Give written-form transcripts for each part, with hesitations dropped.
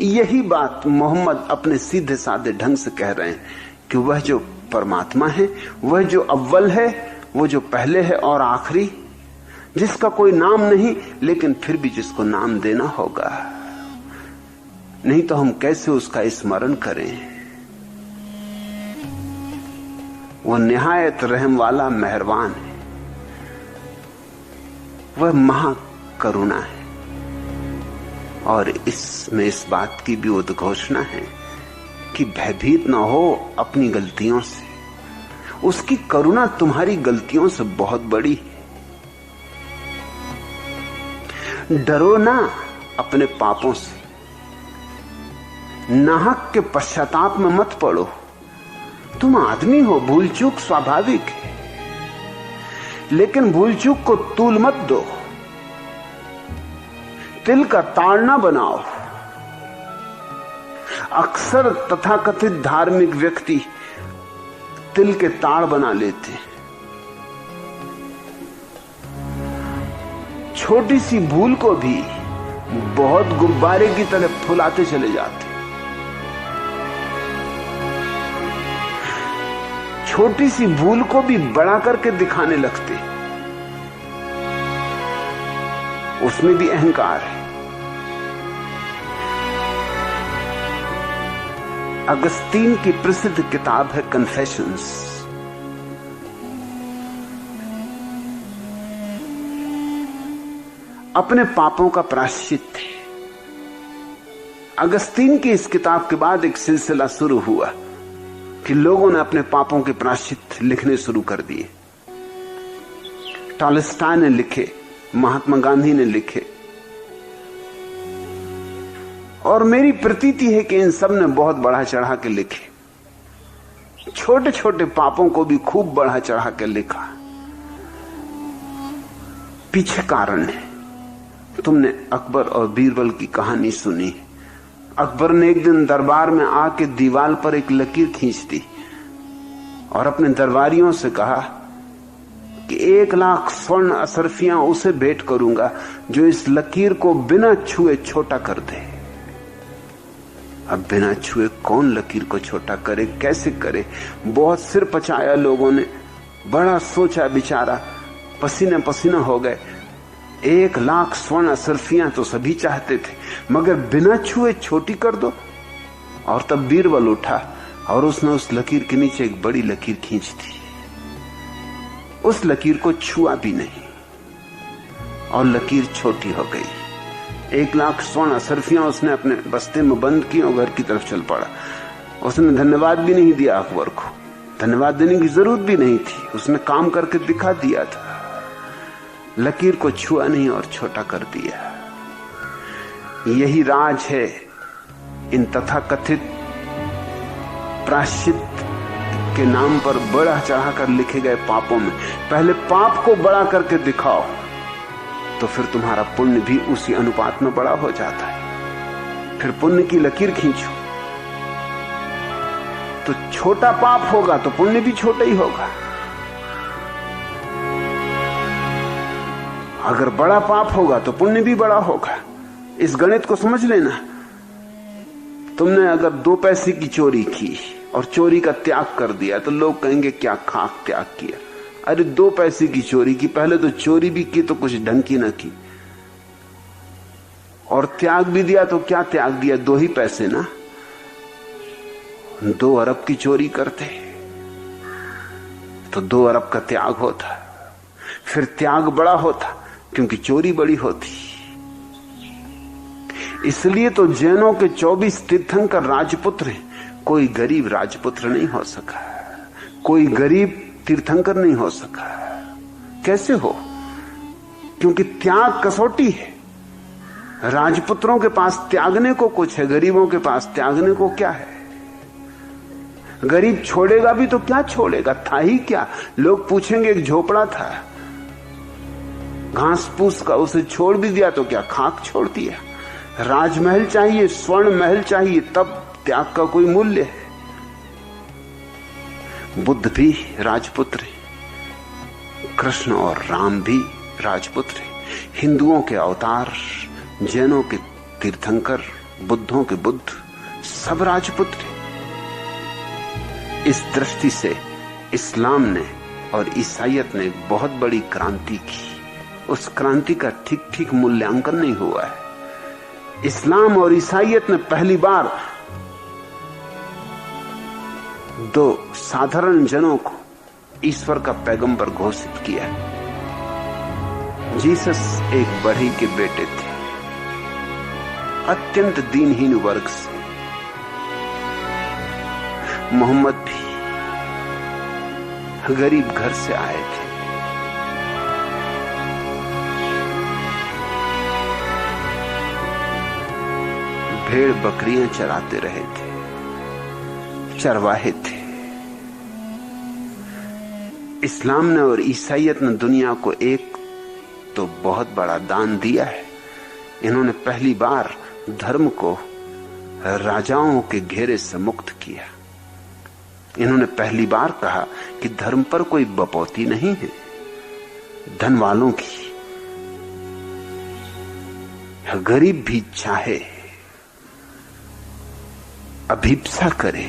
यही बात मोहम्मद अपने सीधे साधे ढंग से कह रहे हैं कि वह जो परमात्मा है, वह जो अव्वल है, वो जो पहले है और आखिरी, जिसका कोई नाम नहीं लेकिन फिर भी जिसको नाम देना होगा, नहीं तो हम कैसे उसका स्मरण करें। वो निहायत रहम वाला मेहरबान है, वह महाकरुणा है। और इसमें इस बात की भी उद्घोषणा है कि भयभीत ना हो अपनी गलतियों से। उसकी करुणा तुम्हारी गलतियों से बहुत बड़ी है। डरो ना अपने पापों से, नाहक के पश्चाताप में मत पड़ो। तुम आदमी हो, भूल चूक स्वाभाविक है, लेकिन भूल चूक को तूल मत दो, तिल का ताड़ ना बनाओ। अक्सर तथाकथित धार्मिक व्यक्ति तिल के ताड़ बना लेते, छोटी सी भूल को भी बहुत गुब्बारे की तरह फुलाते चले जाते, छोटी सी भूल को भी बड़ा करके दिखाने लगते। उसमें भी अहंकार है। अगस्तीन की प्रसिद्ध किताब है कन्फेशंस। अपने पापों का प्रायश्चित है। अगस्तीन की इस किताब के बाद एक सिलसिला शुरू हुआ कि लोगों ने अपने पापों के प्रायश्चित लिखने शुरू कर दिए। टॉलस्टॉय ने लिखे, महात्मा गांधी ने लिखे, और मेरी प्रतीति है कि इन सब ने बहुत बढ़ा चढ़ा के लिखे। छोटे छोटे पापों को भी खूब बढ़ा चढ़ा के लिखा। पीछे कारण है। तुमने अकबर और बीरबल की कहानी सुनी। अकबर ने एक दिन दरबार में आके दीवार पर एक लकीर खींच दी और अपने दरबारियों से कहा कि 1,00,000 स्वर्ण असरफियां उसे भेंट करूंगा जो इस लकीर को बिना छुए छोटा कर दे। अब बिना छुए कौन लकीर को छोटा करे, कैसे करे? बहुत सिर पचाया लोगों ने, बड़ा सोचा विचारा, पसीने पसीना हो गए। 1,00,000 स्वर्ण असरफियां तो सभी चाहते थे, मगर बिना छुए छोटी कर दो। और तब बीरबल उठा और उसने उस लकीर के नीचे एक बड़ी लकीर खींच दी। उस लकीर को छुआ भी नहीं और लकीर छोटी हो गई। 1,00,000 स्वर्ण असरफियां उसने अपने बस्ते में बंद की और घर की तरफ चल पड़ा। उसने धन्यवाद भी नहीं दिया अकबर को, धन्यवाद देने की जरूरत भी नहीं थी। उसने काम करके दिखा दिया था, लकीर को छुआ नहीं और छोटा कर दिया। यही राज है इन तथाकथित प्रायश्चित के नाम पर बड़ा चढ़ाकर लिखे गए पापों में। पहले पाप को बड़ा करके दिखाओ तो फिर तुम्हारा पुण्य भी उसी अनुपात में बड़ा हो जाता है। फिर पुण्य की लकीर खींचो तो छोटा पाप होगा तो पुण्य भी छोटा ही होगा। अगर बड़ा पाप होगा तो पुण्य भी बड़ा होगा। इस गणित को समझ लेना। तुमने अगर 2 पैसे की चोरी की और चोरी का त्याग कर दिया तो लोग कहेंगे क्या खाक त्याग किया। अरे 2 पैसे की चोरी की, पहले तो चोरी भी की तो कुछ ढंग की ना की, और त्याग भी दिया तो क्या त्याग दिया? 2 ही पैसे ना। 2 अरब की चोरी करते तो 2 अरब का त्याग होता, फिर त्याग बड़ा होता क्योंकि चोरी बड़ी होती। इसलिए तो जैनों के 24 तीर्थंकर राजपुत्र हैं। कोई गरीब राजपुत्र नहीं हो सका, कोई गरीब तीर्थंकर नहीं हो सका। कैसे हो? क्योंकि त्याग कसौटी है। राजपुत्रों के पास त्यागने को कुछ है, गरीबों के पास त्यागने को क्या है? गरीब छोड़ेगा भी तो क्या छोड़ेगा, था ही क्या? लोग पूछेंगे एक झोपड़ा था, घास फूस का, उसे छोड़ भी दिया तो क्या, खाक छोड़ दिया। राजमहल चाहिए, स्वर्ण महल चाहिए, तब त्याग का कोई मूल्य है। बुद्ध भी राजपुत्र है, कृष्ण और राम भी राजपुत्र है, हिंदुओं के अवतार, जैनों के तीर्थंकर बुद्धों के बुद्ध सब राजपुत्र थे। इस दृष्टि से इस्लाम ने और ईसाइयत ने बहुत बड़ी क्रांति की। उस क्रांति का ठीक ठीक मूल्यांकन नहीं हुआ है। इस्लाम और ईसाइयत ने पहली बार दो साधारण जनों को ईश्वर का पैगंबर घोषित किया। जीसस एक बढ़ई के बेटे थे, अत्यंत दीनहीन वर्ग से। मोहम्मद भी गरीब घर से आए थे। भेड़ बकरियां चराते रहे थे, चरवाहे थे। इस्लाम ने और ईसाइयत ने दुनिया को एक तो बहुत बड़ा दान दिया है। इन्होंने पहली बार धर्म को राजाओं के घेरे से मुक्त किया। इन्होंने पहली बार कहा कि धर्म पर कोई बपौती नहीं है। धन वालों की, गरीब भी चाहे अभिप्सा करे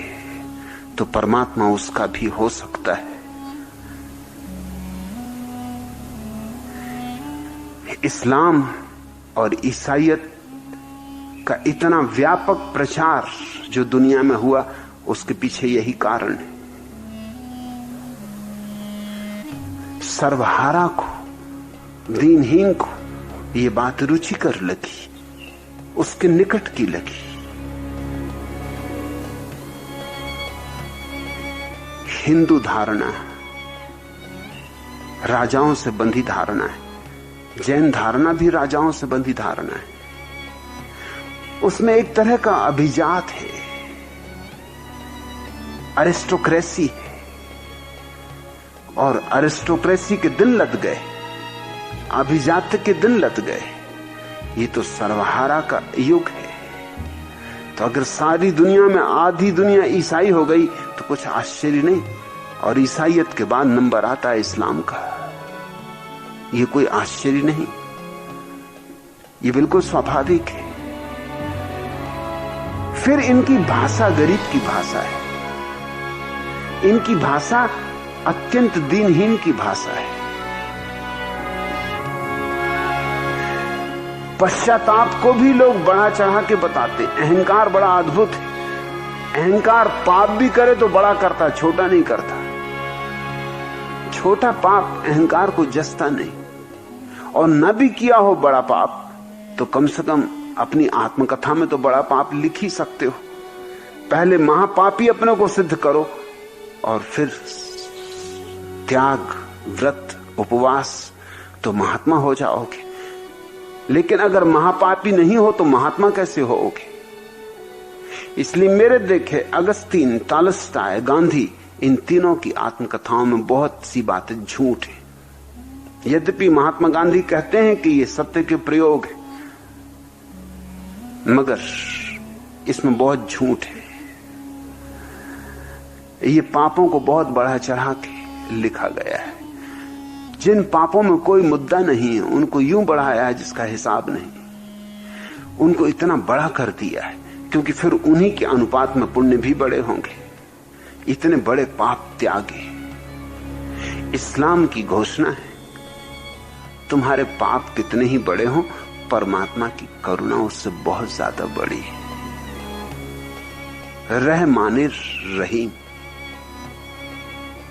तो परमात्मा उसका भी हो सकता है। इस्लाम और ईसाइयत का इतना व्यापक प्रचार जो दुनिया में हुआ, उसके पीछे यही कारण है। सर्वहारा को, दीनहीन को ये बात रुचिकर लगी, उसके निकट की लगी। हिंदू धारणा राजाओं से बंधी धारणा है, जैन धारणा भी राजाओं से बंधी धारणा है। उसमें एक तरह का अभिजात है, अरिस्टोक्रेसी है, और अरिस्टोक्रेसी के दिन लद गए, अभिजात के दिन लद गए। ये तो सर्वहारा का युग है। तो अगर सारी दुनिया में आधी दुनिया ईसाई हो गई तो कुछ आश्चर्य नहीं। और ईसाइयत के बाद नंबर आता है इस्लाम का। ये कोई आश्चर्य नहीं, ये बिल्कुल स्वाभाविक है। फिर इनकी भाषा गरीब की भाषा है, इनकी भाषा अत्यंत दीनहीन की भाषा है। पश्चाताप को भी लोग बढ़ा चढ़ा के बताते। अहंकार बड़ा अद्भुत है। अहंकार पाप भी करे तो बड़ा करता, छोटा नहीं करता। छोटा पाप अहंकार को जसता नहीं। और न भी किया हो बड़ा पाप तो कम से कम अपनी आत्मकथा में तो बड़ा पाप लिख ही सकते हो। पहले महापापी अपने को सिद्ध करो और फिर त्याग, व्रत, उपवास तो महात्मा हो जाओगे। लेकिन अगर महापापी नहीं हो तो महात्मा कैसे होगे? इसलिए मेरे देखे अगस्तीन, टॉलस्टॉय, गांधी, इन तीनों की आत्मकथाओं में बहुत सी बातें झूठ है। यद्यपि महात्मा गांधी कहते हैं कि ये सत्य के प्रयोग है, मगर इसमें बहुत झूठ है। ये पापों को बहुत बढ़ा चढ़ा के लिखा गया है। जिन पापों में कोई मुद्दा नहीं है उनको यूं बढ़ाया है जिसका हिसाब नहीं। उनको इतना बड़ा कर दिया है क्योंकि फिर उन्हीं के अनुपात में पुण्य भी बड़े होंगे। इतने बड़े पाप त्यागे। इस्लाम की घोषणा है, तुम्हारे पाप कितने ही बड़े हों, परमात्मा की करुणा उससे बहुत ज्यादा बड़ी है। रहमानिर रहीम,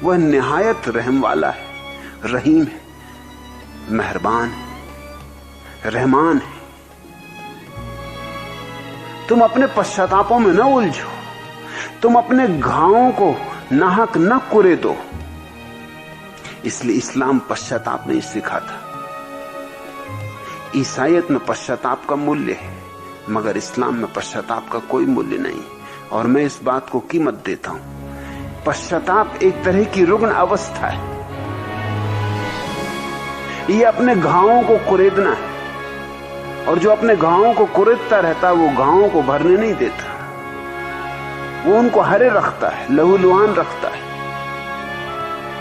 वह निहायत रहम वाला है, रहीम है, मेहरबान है, रहमान है। तुम अपने पश्चातापों में न उलझो, तुम अपने घावों को नाहक न कुरे दो। इसलिए इस्लाम पश्चाताप नहीं सिखाता। ईसाइयत में पश्चाताप का मूल्य है, मगर इस्लाम में पश्चाताप का कोई मूल्य नहीं। और मैं इस बात को कीमत देता हूं। पश्चाताप एक तरह की रुग्ण अवस्था है। ये अपने घावों को कुरेदना है, और जो अपने घावों को कुरेदता रहता है वो घावों को भरने नहीं देता, वो उनको हरे रखता है, लहूलुहान रखता है,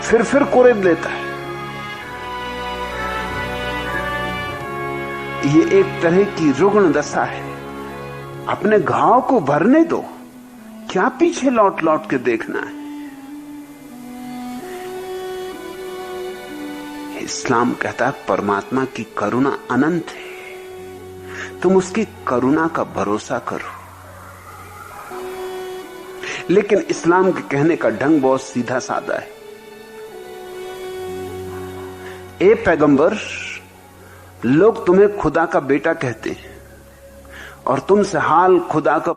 फिर कुरेद लेता है। ये एक तरह की रुग्ण दशा है। अपने घाव को भरने दो, क्या पीछे लौट लौट के देखना है। इस्लाम कहता है परमात्मा की करुणा अनंत है, तुम उसकी करुणा का भरोसा करो। लेकिन इस्लाम के कहने का ढंग बहुत सीधा साधा है। ए पैगंबर, लोग तुम्हें खुदा का बेटा कहते हैं और तुमसे हाल खुदा का